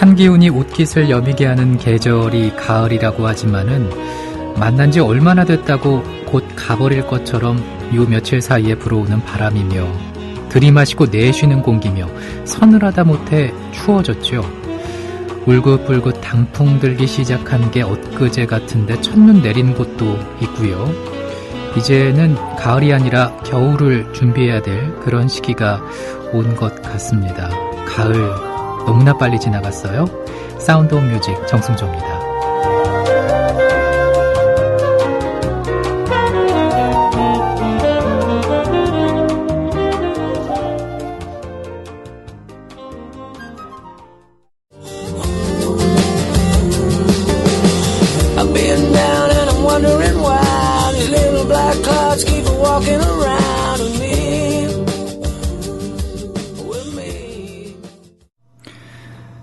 찬 기운이 옷깃을 여미게 하는 계절이 가을이라고 하지만은 만난 지 얼마나 됐다고 곧 가버릴 것처럼 요 며칠 사이에 불어오는 바람이며 들이마시고 내쉬는 공기며 서늘하다 못해 추워졌죠. 울긋불긋 단풍 들기 시작한 게 엊그제 같은데 첫눈 내린 곳도 있고요. 이제는 가을이 아니라 겨울을 준비해야 될 그런 시기가 온 것 같습니다. 가을 너무나 빨리 지나갔어요. 사운드 오브 뮤직 정승조입니다.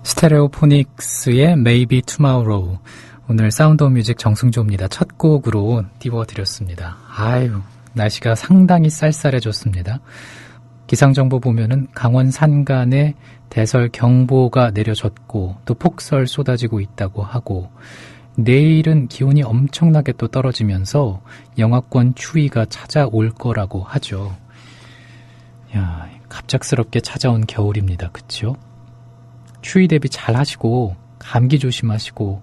스테레오포닉스의 Maybe Tomorrow. 오늘 사운드 오브 뮤직 정승조입니다. 첫 곡으로 띄워드렸습니다. 아유, 날씨가 상당히 쌀쌀해졌습니다. 기상정보 보면은 강원 산간에 대설 경보가 내려졌고 또 폭설 쏟아지고 있다고 하고 내일은 기온이 엄청나게 또 떨어지면서 영하권 추위가 찾아올 거라고 하죠. 야, 갑작스럽게 찾아온 겨울입니다. 그쵸? 추위 대비 잘 하시고 감기 조심하시고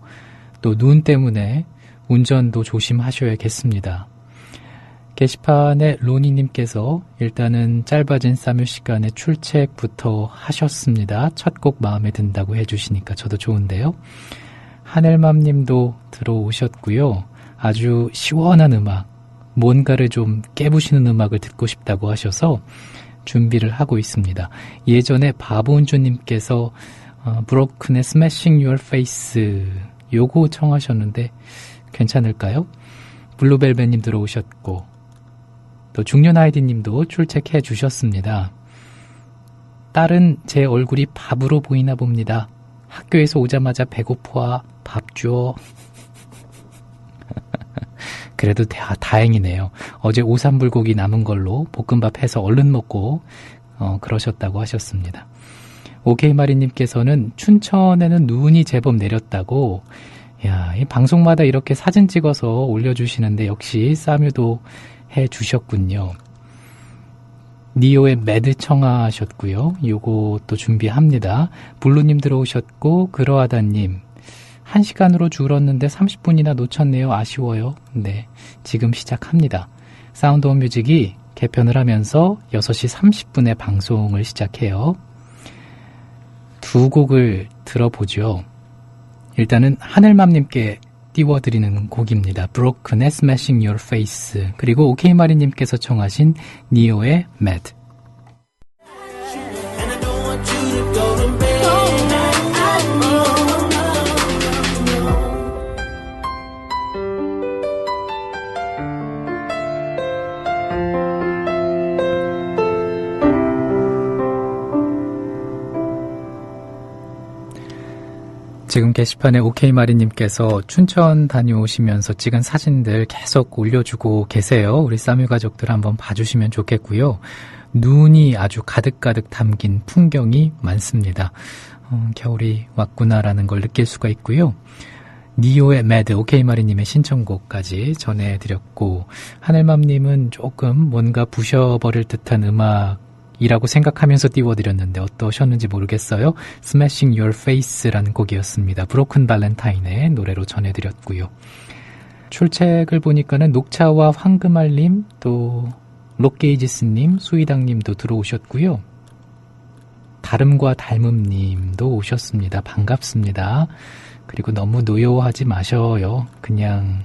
또 눈 때문에 운전도 조심하셔야겠습니다. 게시판에 로니님께서 일단은 짧아진 싸뮤 시간에 출첵부터 하셨습니다. 첫 곡 마음에 든다고 해주시니까 저도 좋은데요. 하늘맘님도 들어오셨고요. 아주 시원한 음악, 뭔가를 좀 깨부시는 음악을 듣고 싶다고 하셔서 준비를 하고 있습니다. 예전에 바보운주님께서 브로큰의 Smashing Your Face 요거 청하셨는데 괜찮을까요? 블루벨벳님 들어오셨고 또 중년아이디님도 출첵해 주셨습니다. 딸은 제 얼굴이 밥으로 보이나 봅니다. 학교에서 오자마자 배고파 밥 줘. 그래도 다행이네요. 어제 오삼불고기 남은 걸로 볶음밥 해서 얼른 먹고 그러셨다고 하셨습니다. 오케이마리님께서는 춘천에는 눈이 제법 내렸다고. 야, 이 방송마다 이렇게 사진 찍어서 올려주시는데 역시 싸뮤도 해주셨군요. 니오의 매드 청하셨고요. 요거 또 준비합니다. 블루님 들어오셨고 그러하다님 1시간으로 줄었는데 30분이나 놓쳤네요. 아쉬워요. 네, 지금 시작합니다. 사운드 오브 뮤직이 개편을 하면서 6시 30분에 방송을 시작해요. 두 곡을 들어보죠. 일단은 하늘맘님께 띄워드리는 곡입니다. 브로큰의 Smashing Your Face 그리고 오케이마리님께서 청하신 니오의 Mad. 지금 게시판에 오케이마리님께서 춘천 다녀오시면서 찍은 사진들 계속 올려주고 계세요. 우리 싸뮤 가족들 한번 봐주시면 좋겠고요. 눈이 아주 가득가득 담긴 풍경이 많습니다. 겨울이 왔구나라는 걸 느낄 수가 있고요. 니오의 매드, 오케이마리님의 신청곡까지 전해드렸고 하늘맘님은 조금 뭔가 부셔버릴 듯한 음악이라고 생각하면서 띄워드렸는데 어떠셨는지 모르겠어요. Smashing Your Face라는 곡이었습니다. 브로큰 발렌타인의 노래로 전해드렸고요. 출첵을 보니까는 녹차와 황금알님, 또 록게이지스님, 수이당님도 들어오셨고요. 다름과 닮음님도 오셨습니다. 반갑습니다. 그리고 너무 노여워하지 마셔요. 그냥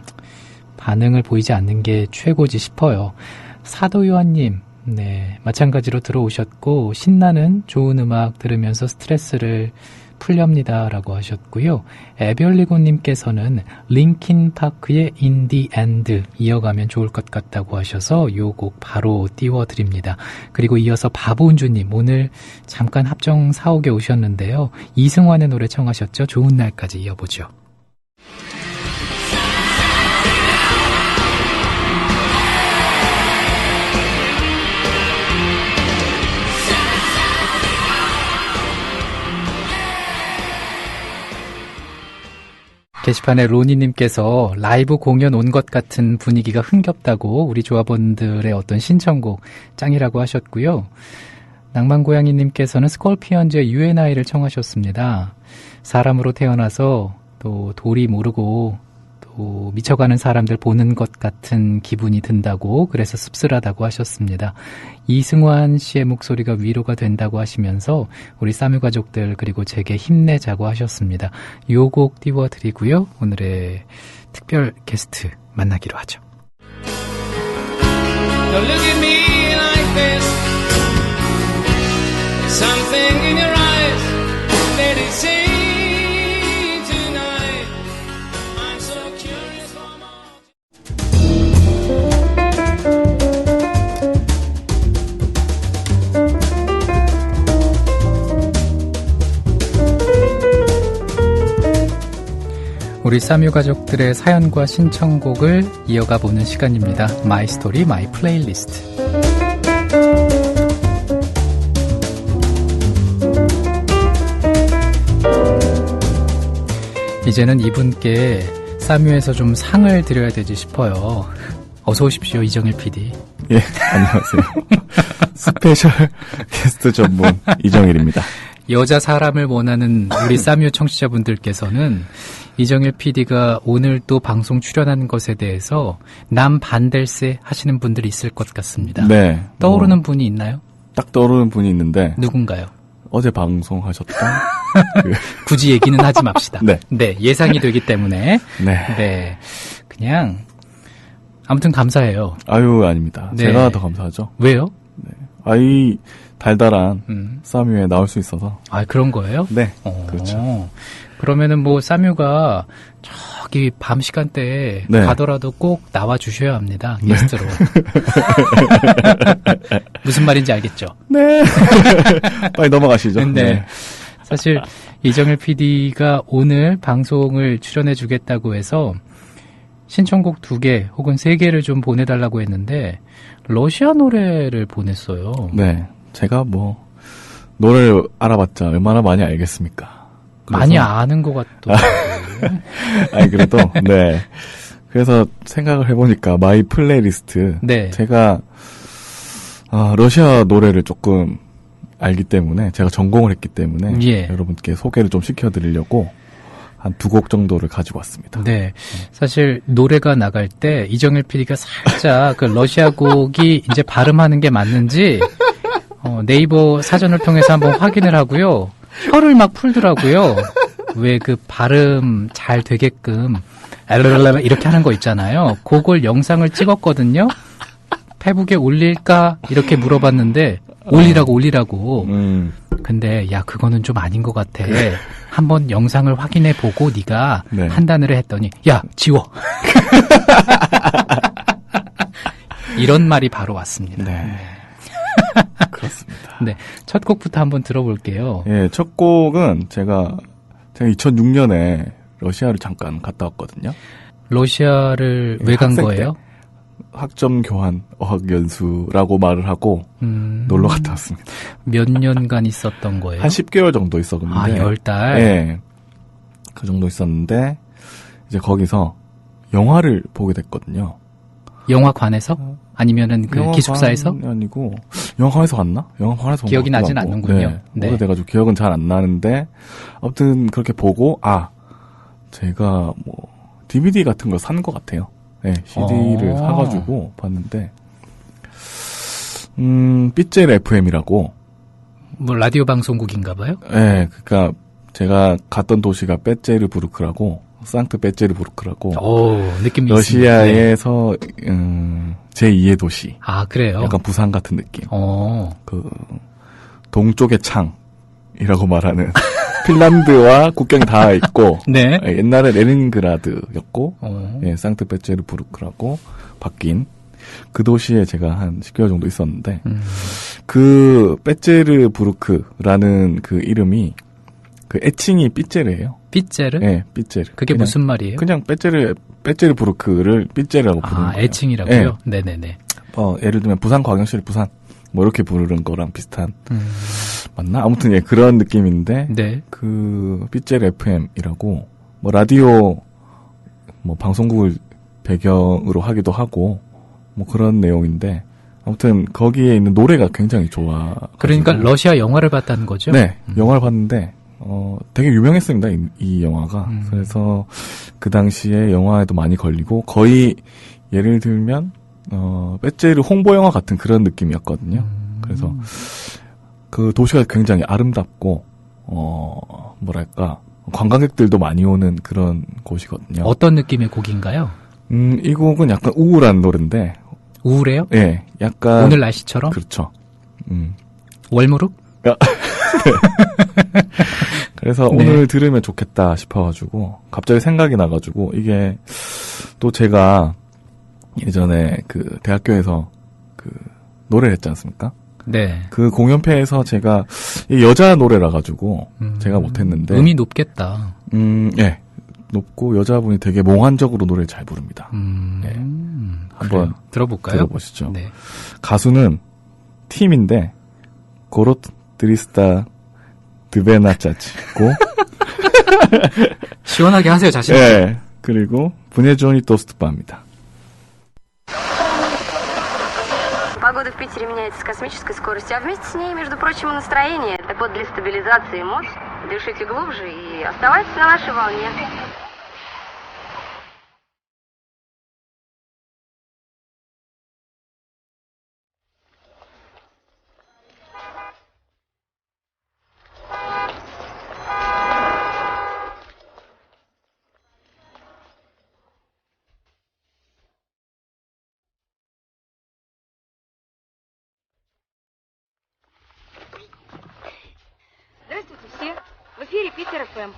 반응을 보이지 않는 게 최고지 싶어요. 사도요한님, 네, 마찬가지로 들어오셨고 신나는 좋은 음악 들으면서 스트레스를 풀렵니다 라고 하셨고요. 에별리고님께서는 링킨파크의 In the End 이어가면 좋을 것 같다고 하셔서 요 곡 바로 띄워드립니다. 그리고 이어서 바보운주님 오늘 잠깐 합정 사옥에 오셨는데요. 이승환의 노래 청하셨죠. 좋은 날까지 이어보죠. 게시판에 로니님께서 라이브 공연 온 것 같은 분위기가 흥겹다고 우리 조합원들의 어떤 신청곡 짱이라고 하셨고요. 낭만고양이님께서는 스콜피언즈의 UNI를 청하셨습니다. 사람으로 태어나서 또 도리 모르고 또 미쳐가는 사람들 보는 것 같은 기분이 든다고 그래서 씁쓸하다고 하셨습니다. 이승환 씨의 목소리가 위로가 된다고 하시면서 우리 싸뮤 가족들 그리고 제게 힘내자고 하셨습니다. 요 곡 띄워드리고요. 오늘의 특별 게스트 만나기로 하죠. Don't look at me like this. There's something in your eyes that it say tonight. I'm so curious for more. 우리 싸뮤 가족들의 사연과 신청곡을 이어가 보는 시간입니다. 마이 스토리 마이 플레이리스트. 이제는 이분께 싸뮤에서 좀 상을 드려야 되지 싶어요. 어서 오십시오, 이정일 PD. 예, 안녕하세요. 스페셜 게스트 전문 이정일입니다. 여자 사람을 원하는 우리 싸뮤 청취자분들께서는 이정일 PD가 오늘 또 방송 출연하는 것에 대해서 남반댈세 하시는 분들이 있을 것 같습니다. 네. 떠오르는 분이 있나요? 딱 떠오르는 분이 있는데 누군가요? 어제 방송하셨던 굳이 얘기는 하지 맙시다. 네. 예상이 되기 때문에. 네. 네. 그냥 아무튼 감사해요. 아유, 아닙니다. 네. 제가 더 감사하죠. 왜요? 아이 달달한 싸뮤에 나올 수 있어서. 아, 그런 거예요? 네. 그렇죠. 그러면은 뭐 싸뮤가 저기 밤 시간대에 네. 가더라도 꼭 나와 주셔야 합니다. 게스트로. 무슨 말인지 알겠죠? 네. 빨리 넘어가시죠. 네. 사실 이정일 PD가 오늘 방송을 출연해 주겠다고 해서 신청곡 2개 혹은 3개를 좀 보내달라고 했는데 러시아 노래를 보냈어요. 네. 제가 뭐 노래를 알아봤자 얼마나 많이 알겠습니까? 많이 아는 것 같더라고요. 아니 그래도 네. 그래서 생각을 해보니까 마이 플레이리스트. 네. 제가 러시아 노래를 조금 알기 때문에 제가 전공을 했기 때문에 예. 여러분께 소개를 좀 시켜드리려고 한 2곡 정도를 가지고 왔습니다. 네. 사실 노래가 나갈 때 이정일 PD가 살짝 그 러시아 곡이 이제 발음하는 게 맞는지 네이버 사전을 통해서 한번 확인을 하고요. 혀를 막 풀더라고요. 왜 그 발음 잘 되게끔 이렇게 하는 거 있잖아요. 그걸 영상을 찍었거든요. 페북에 올릴까 이렇게 물어봤는데 올리라고. 근데 야 그거는 좀 아닌 것 같아. 한번 영상을 확인해 보고 네가 네. 판단을 했더니 야 지워. 이런 말이 바로 왔습니다. 네. 그렇습니다. 네, 첫 곡부터 한번 들어볼게요. 예, 첫 곡은 제가 2006년에 러시아를 잠깐 갔다 왔거든요. 러시아를 왜 간 거예요? 학점 교환 어학 연수라고 말을 하고 놀러 갔다 왔습니다. 몇 년간 있었던 거예요? 한 10개월 정도 있었는데. 아, 10달? 예. 그 정도 있었는데 이제 거기서 영화를 보게 됐거든요. 영화관에서? 아니면은 그 기숙사에서? 아니고 영화관에서 갔나? 영화관에서 기억이 나진 않는군요. 네. 오래돼가지고 기억은 잘 안 나는데 아무튼 그렇게 보고 제가 뭐 DVD 같은 거 산 것 같아요. 네, CD를 사가지고 봤는데 삐젤 FM이라고 뭐 라디오 방송국인가 봐요? 네, 그러니까 제가 갔던 도시가 베제르부르크라고 상트페테르부르크라고 느낌이 러시아에서 제2의 도시. 아, 그래요? 약간 부산 같은 느낌. 그 동쪽의 창이라고 말하는 핀란드와 국경이 다 있고 네. 옛날에 레닌그라드였고 예, 상트페테르부르크라고 바뀐 그 도시에 제가 한 10개월 정도 있었는데 그 베제르부르크라는 그 이름이 그 애칭이 삐제르예요. 삐제르? 네, 삐제르. 그게 무슨 말이에요? 그냥 베제르부르크를 삐제르라고 부르는 거예요. 애칭이라고요? 네. 네네네. 예를 들면 부산광역시 부산 뭐 이렇게 부르는 거랑 비슷한 맞나? 아무튼 예 그런 느낌인데 네. 그 삐제르 FM이라고 뭐 라디오 뭐 방송국을 배경으로 하기도 하고 뭐 그런 내용인데 아무튼 거기에 있는 노래가 굉장히 좋아. 그러니까 러시아 영화를 봤다는 거죠? 네, 영화를 봤는데 되게 유명했습니다. 이 영화가. 그래서 그 당시에 영화에도 많이 걸리고 거의 예를 들면 배째르 홍보 영화 같은 그런 느낌이었거든요. 그래서 그 도시가 굉장히 아름답고 뭐랄까 관광객들도 많이 오는 그런 곳이거든요. 어떤 느낌의 곡인가요? 이 곡은 약간 우울한 노래인데. 우울해요? 예, 약간 오늘 날씨처럼? 그렇죠. 월무룩? 그래서 네. 오늘 들으면 좋겠다 싶어가지고 갑자기 생각이 나가지고 이게 또 제가 예전에 그 대학교에서 그 노래를 했지 않습니까? 네. 그 공연패에서 제가 이 여자 노래라 가지고 제가 못했는데 음이 높겠다. 예, 높고 여자분이 되게 몽환적으로 노래를 잘 부릅니다. 네. 한번 그래요. 들어볼까요? 들어보시죠. 네. 가수는 팀인데 고롯 드리스타 드베나짜치고 시원하게 하세요, 자신. 예, 그리고 분해조니 тоступа입니다. Погода в Питере меняется с космической скоростью, а вместе с ней, между прочим, и настроение. Так вот, для стабилизации эмоций дышите глубже и оставайтесь на нашей волне. Здравствуйте все. В эфире Питер ФМ.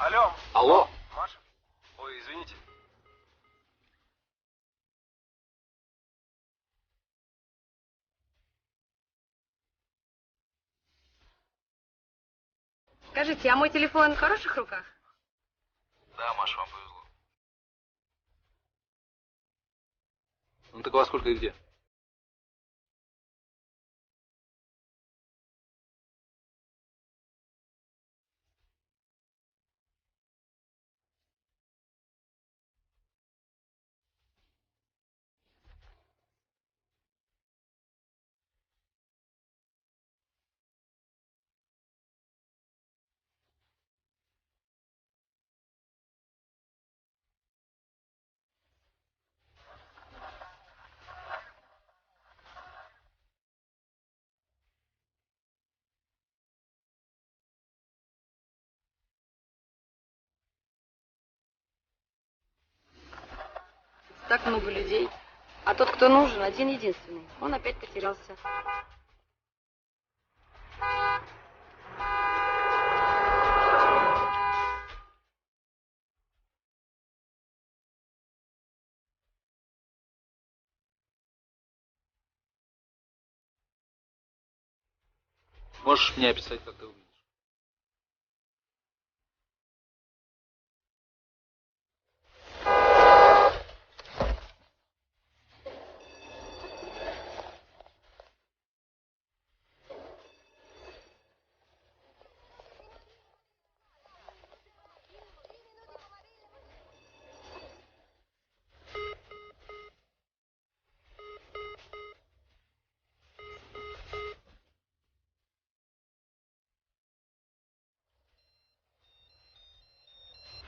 Алло. Алло. Маша? Ой, извините. Скажите, а мой телефон в хороших руках? Да, Маша, вам повезло. Ну так во сколько и где? Так много людей. А тот, кто нужен, один-единственный. Он опять потерялся. Можешь мне описать, как ты выглядишь?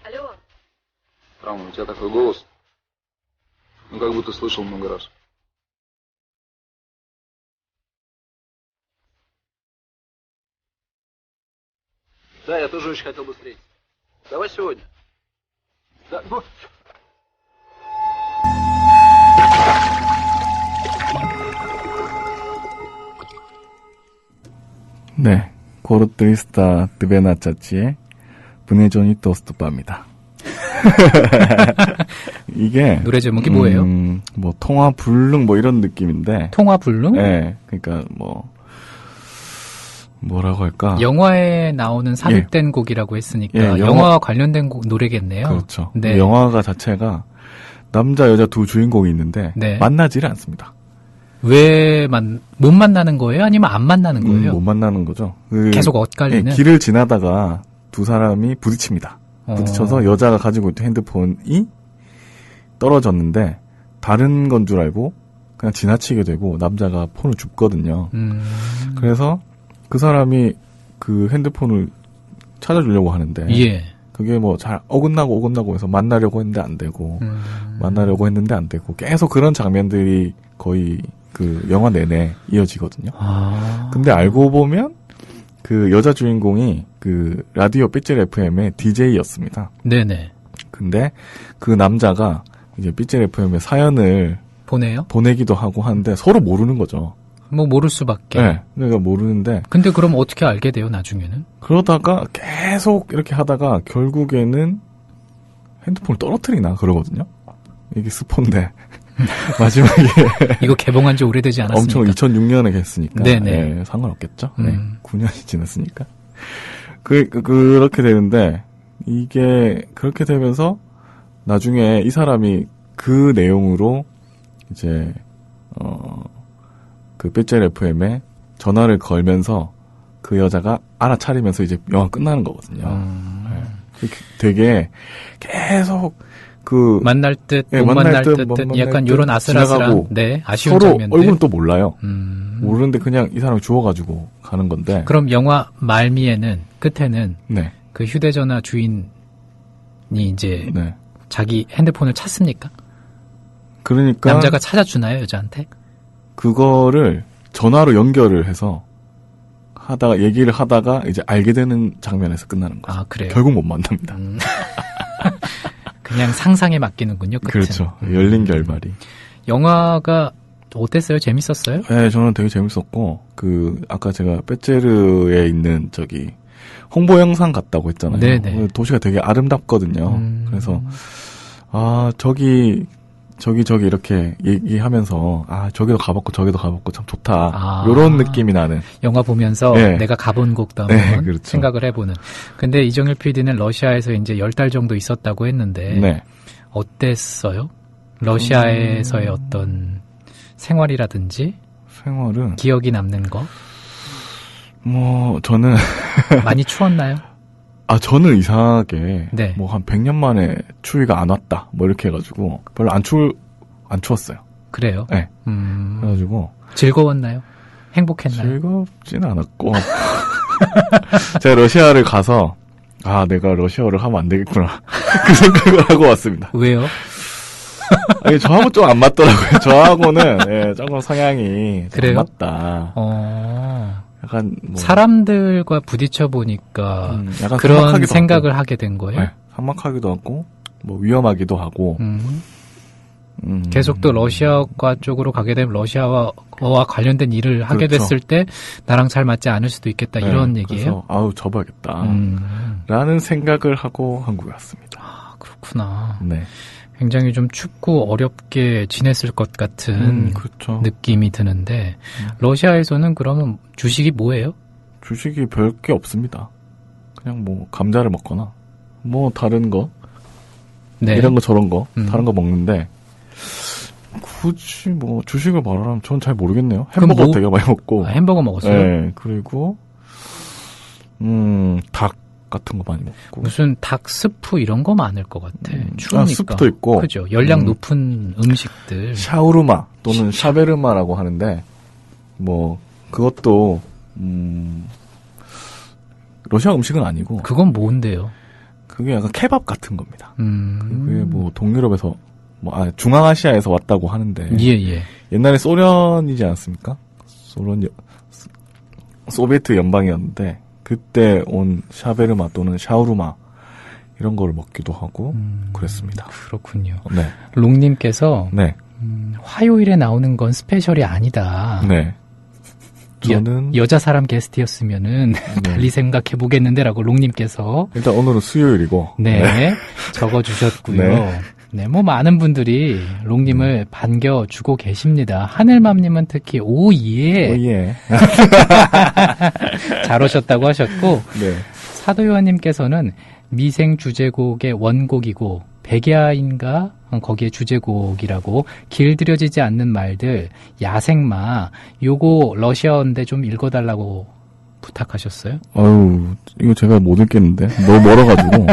Алло. Роман, у тебя такой голос. Ну, как будто слышал много раз. Да, я тоже очень хотел бы встретиться. Давай сегодня. Да, ну... 네, 고롯 드리스타 드베나짜치의 분해조니 토스투바입니다. 이게 노래 제목이 뭐예요? 뭐 통화 불능 뭐 이런 느낌인데. 통화 불능? 네, 그러니까 뭐라고 할까? 영화에 나오는 삽입된 곡이라고 했으니까 예, 영화와 관련된 곡 노래겠네요. 그렇죠. 네. 영화가 자체가 남자 여자 두 주인공이 있는데 네. 만나지를 않습니다. 왜 못 만나는 거예요? 아니면 안 만나는 거예요? 못 만나는 거죠. 계속 엇갈리는. 예, 길을 지나다가 두 사람이 부딪힙니다. 어. 부딪혀서 여자가 가지고 있던 핸드폰이 떨어졌는데 다른 건 줄 알고 그냥 지나치게 되고 남자가 폰을 줍거든요. 그래서 그 사람이 그 핸드폰을 찾아주려고 하는데 예. 그게 뭐 잘 어긋나고 해서 만나려고 했는데 안 되고 만나려고 했는데 안 되고 계속 그런 장면들이 거의 그 영화 내내 이어지거든요. 아. 근데 알고 보면 그 여자 주인공이 그 라디오 삐질 FM의 DJ였습니다. 네네. 근데 그 남자가 이제 삐질 FM의 사연을 보내요? 보내기도 하고 하는데 서로 모르는 거죠. 뭐 모를 수밖에. 네. 그러니까 모르는데 근데 그럼 어떻게 알게 돼요, 나중에는? 그러다가 계속 이렇게 하다가 결국에는 핸드폰을 떨어뜨리나 그러거든요. 이게 스폰데 마지막에 이거 개봉한 지 오래되지 않았습니까? 엄청 2006년에 했으니까 네네. 네, 상관없겠죠. 네, 9년이 지났으니까 그렇게 되는데 이게 그렇게 되면서 나중에 이 사람이 그 내용으로 이제 그 삐질 FM에 전화를 걸면서 그 여자가 알아차리면서 이제 영화 끝나는 거거든요. 네. 되게 계속 그 만날 듯, 예, 못 만날 듯, 못 만날 약간 듯 요런 아슬아슬한, 지나가고 네, 아쉬운 서로 장면들. 얼굴은 또 몰라요. 모르는데 그냥 이 사람을 주워가지고 가는 건데. 그럼 영화 말미에는, 끝에는, 네. 그 휴대전화 주인이 이제, 네. 자기 핸드폰을 찾습니까? 그러니까. 남자가 찾아주나요, 여자한테? 그거를 전화로 연결을 해서 얘기를 하다가 이제 알게 되는 장면에서 끝나는 거죠. 아, 그래요? 결국 못 만납니다. 그냥 상상에 맡기는군요, 끝은. 그렇죠. 열린 결말이. 영화가 어땠어요? 재밌었어요? 네, 저는 되게 재밌었고, 아까 제가 빼제르에 있는 홍보 영상 같다고 했잖아요. 네네. 도시가 되게 아름답거든요. 그래서, 저기 이렇게 얘기하면서, 저기도 가봤고 참 좋다. 요런 느낌이 나는. 영화 보면서 네. 내가 가본 곳도 한번 네, 그렇죠. 생각을 해보는. 근데 이정일 PD는 러시아에서 이제 10달 정도 있었다고 했는데, 네. 어땠어요? 러시아에서의 어떤 생활이라든지, 생활은, 기억이 남는 거? 저는, 많이 추웠나요? 저는 이상하게, 네. 한 100년 만에 추위가 안 왔다. 이렇게 해가지고, 별로 안 추웠어요. 그래요? 네. 그래가지고, 즐거웠나요? 행복했나요? 즐겁진 않았고, 제가 러시아를 가서, 내가 러시아어를 하면 안 되겠구나. 그 생각을 하고 왔습니다. 왜요? 아니, 저하고 좀 안 맞더라고요. 저하고는, 조금 성향이 좀 그래요? 안 맞다. 약간, 사람들과 부딪혀 보니까 약간 그런 삭막하기도 생각을 하고, 하게 된 거예요? 네, 삭막하기도 하고, 위험하기도 하고, 계속 또 러시아과 쪽으로 가게 되면 러시아와 관련된 일을 하게 그렇죠. 됐을 때 나랑 잘 맞지 않을 수도 있겠다 이런 얘기예요? 그래서 접어야겠다. 라는 생각을 하고 한국에 왔습니다. 그렇구나. 네. 굉장히 좀 춥고 어렵게 지냈을 것 같은 그렇죠. 느낌이 드는데 러시아에서는 그러면 주식이 뭐예요? 주식이 별 게 없습니다. 그냥 감자를 먹거나 다른 거 네. 이런 거 저런 거 다른 거 먹는데 굳이 주식을 말하라면 전 잘 모르겠네요. 햄버거 되게 많이 먹고 햄버거 먹었어요? 네. 그리고 닭 같은 거 많이 먹고 무슨 닭 스프 이런 거 많을 것 같아. 추우니까. 스프도 있고 그죠. 열량 높은 음식들. 샤우르마 또는 샤베르마라고 하는데 그것도 러시아 음식은 아니고 그건 뭔데요? 그게 약간 케밥 같은 겁니다. 그게 동유럽에서 중앙아시아에서 왔다고 하는데 예. 옛날에 소련이지 않았습니까? 소비에트 연방이었는데 그때 온 샤베르마 또는 샤우르마 이런 거를 먹기도 하고 그랬습니다. 그렇군요. 네. 롱님께서 네. 화요일에 나오는 건 스페셜이 아니다. 네. 저는 여자 사람 게스트였으면은 달리 생각해 보겠는데라고 롱님께서 일단 오늘은 수요일이고 네, 적어주셨고요. 네. 네, 뭐 많은 분들이 롱님을 반겨주고 계십니다. 하늘맘님은 특히 오예 예. 잘 오셨다고 하셨고 네. 사도요한님께서는 미생 주제곡의 원곡이고 백야인가 거기에 주제곡이라고 길들여지지 않는 말들 야생마 요거 러시아어인데 좀 읽어달라고 부탁하셨어요. 아유, 이거 제가 못 읽겠는데. 너무 멀어가지고.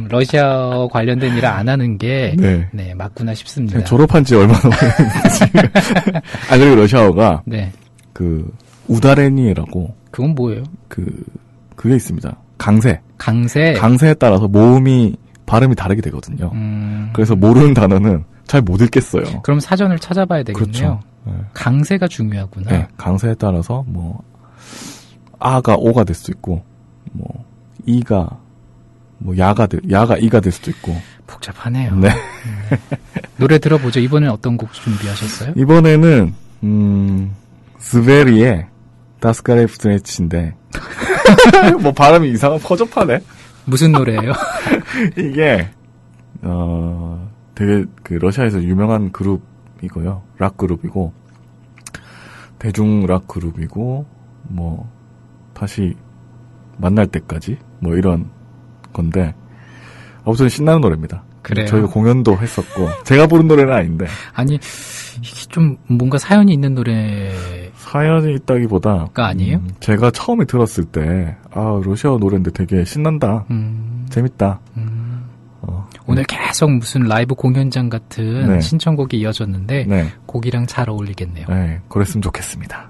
러시아어 관련된 일을 안 하는 게 네. 네, 맞구나 싶습니다. 제가 졸업한 지 얼마나 오래됐는지. 아, 그리고 러시아어가, 네, 우다레니에라고, 그건 뭐예요? 그게 있습니다. 강세. 강세. 강세에 따라서 모음이, 발음이 다르게 되거든요. 그래서 모르는 단어는 잘 못 읽겠어요. 그럼 사전을 찾아봐야 되겠네요. 그렇죠. 네. 강세가 중요하구나. 네, 강세에 따라서, 아가 오가 될 수도 있고, 이가, 야가 이가 될 수도 있고. 복잡하네요. 네. 노래 들어보죠. 이번엔 어떤 곡 준비하셨어요? 이번에는, 스베리의 다스카레프트네치인데, 발음이 이상한 퍼접하네? 무슨 노래예요? 이게, 되게 러시아에서 유명한 그룹이고요. 락 그룹이고, 대중 락 그룹이고, 다시 만날 때까지, 이런 건데, 아무튼 신나는 노래입니다. 그래요? 저희가 공연도 했었고, 제가 부른 노래는 아닌데, 아니, 이게 좀 뭔가 사연이 있는 노래. 사연이 있다기보다, 아니에요? 제가 처음에 들었을 때, 러시아어 노래인데 되게 신난다. 재밌다. 오늘 계속 무슨 라이브 공연장 같은 네. 신청곡이 이어졌는데 네. 곡이랑 잘 어울리겠네요. 네, 그랬으면 좋겠습니다.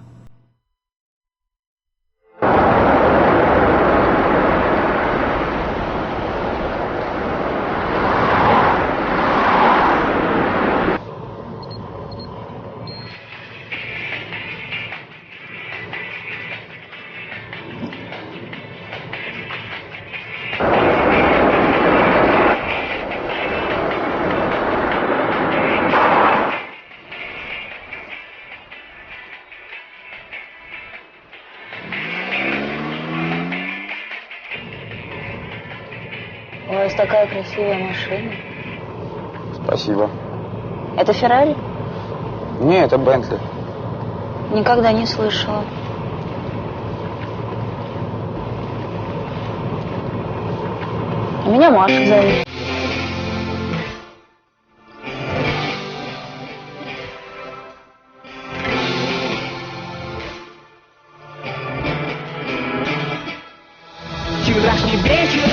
У вас такая красивая машина. Спасибо. Это Феррари? Не, это Бентли. Никогда не слышала. Меня Маша зовут. Вчерашний вечер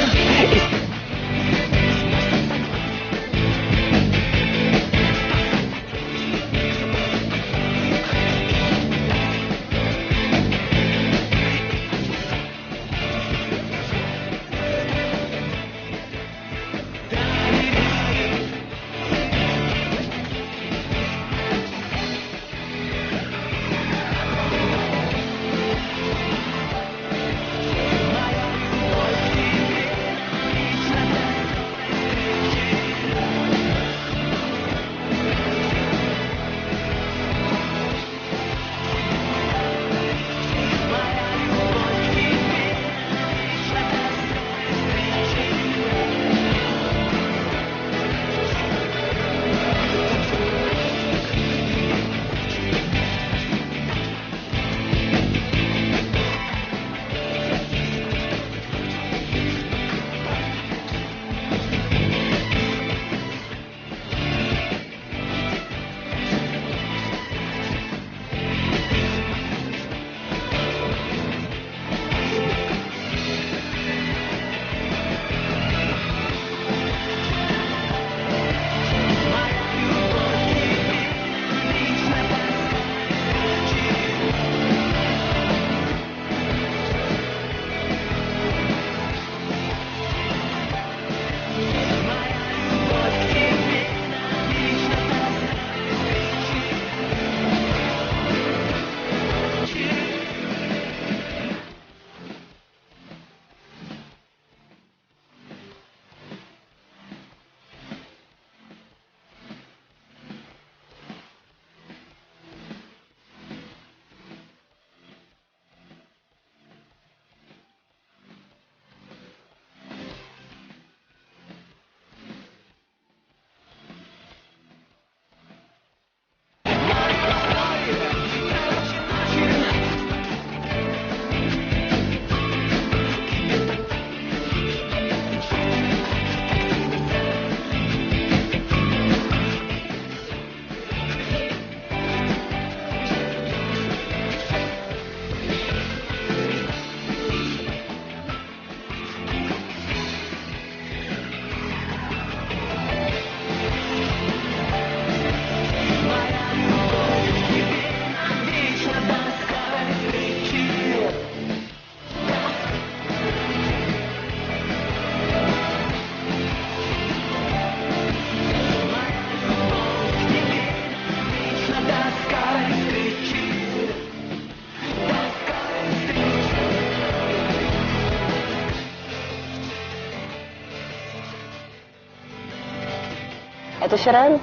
Это Феррари?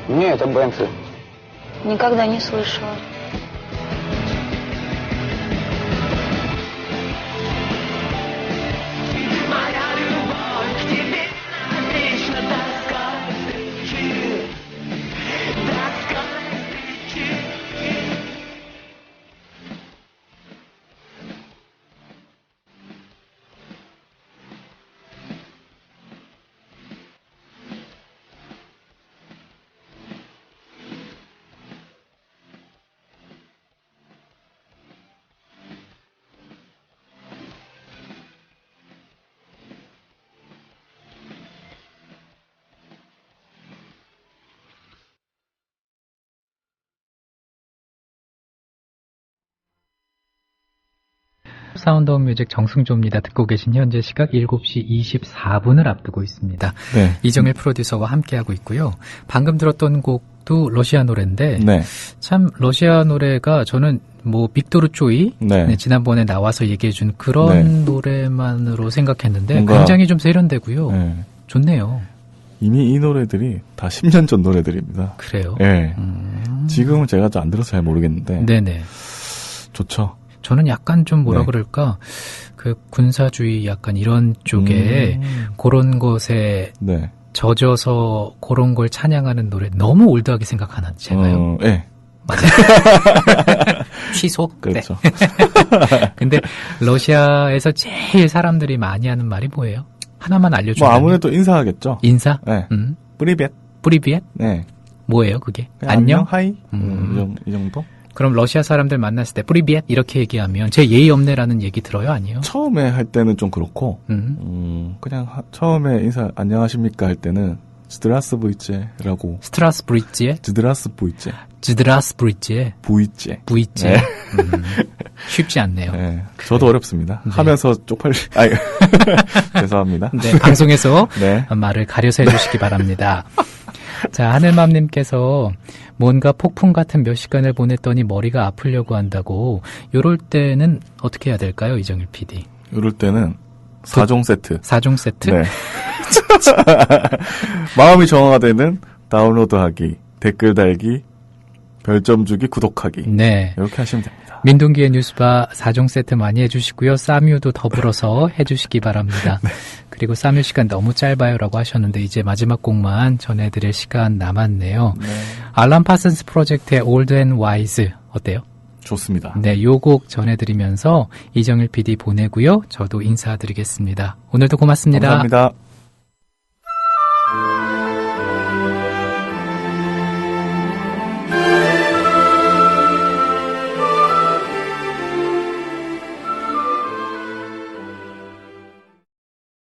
Не, это Бентли. Никогда не слышала. 사운드 오브 뮤직 정승조입니다. 듣고 계신 현재 시각 7시 24분을 앞두고 있습니다. 네. 이정일 프로듀서와 함께하고 있고요. 방금 들었던 곡도 러시아 노래인데 네. 참 러시아 노래가 저는 뭐 빅토르 쪼이 네. 지난번에 나와서 얘기해준 그런 네. 노래만으로 생각했는데 뭔가- 굉장히 좀 세련되고요. 네. 좋네요. 이미 이 노래들이 다 10년 전 노래들입니다. 그래요. 예. 지금은 제가 안 들어서 잘 모르겠는데. 네네. 좋죠. 저는 약간 좀 뭐라 네. 그럴까 그 군사주의 약간 이런 쪽에 그런 것에 네. 젖어서 그런 걸 찬양하는 노래 너무 올드하게 생각하는 제가요. 예. 취소. 그렇죠. 네. 근데 러시아에서 제일 사람들이 많이 하는 말이 뭐예요? 하나만 뭐 알려주면. 아무래도 인사하겠죠. 인사? 네. 뿌리벳. 뿌리비엣? 네. 뭐예요 그게? 그냥 안녕? 하이. 이 정도? 그럼 러시아 사람들 만났을 때 뿌리비엣 이렇게 얘기하면 제 예의 없네라는 얘기 들어요? 아니요? 처음에 할 때는 좀 그렇고, 그냥 처음에 인사 안녕하십니까 할 때는 zdravstvuytje라고. 스트라스브리츠에? zdravstvuytje. 즈드라스브리츠에? 부이제. 부이체. 네. 쉽지 않네요. 네. 저도 어렵습니다. 네. 하면서 쪽팔리, 죄송합니다. 네, 방송에서 네. 말을 가려서 해주시기 바랍니다. 자, 하늘맘님께서 뭔가 폭풍 같은 몇 시간을 보냈더니 머리가 아프려고 한다고 요럴 때는 어떻게 해야 될까요, 이정일 PD? 이럴 때는 4종 세트. 4종 세트? 네. 마음이 정화가 되는 다운로드하기, 댓글 달기, 별점 주기, 구독하기. 네. 이렇게 하시면 됩니다. 민동기의 뉴스바 4종 세트 많이 해주시고요. 싸뮤도 더불어서 해주시기 바랍니다. 네. 그리고 싸뮤 시간 너무 짧아요 라고 하셨는데 이제 마지막 곡만 전해드릴 시간 남았네요. 네. 알람 파슨스 프로젝트의 Old and Wise 어때요? 좋습니다. 네, 요 곡 전해드리면서 이정일 PD 보내고요. 저도 인사드리겠습니다. 오늘도 고맙습니다. 감사합니다.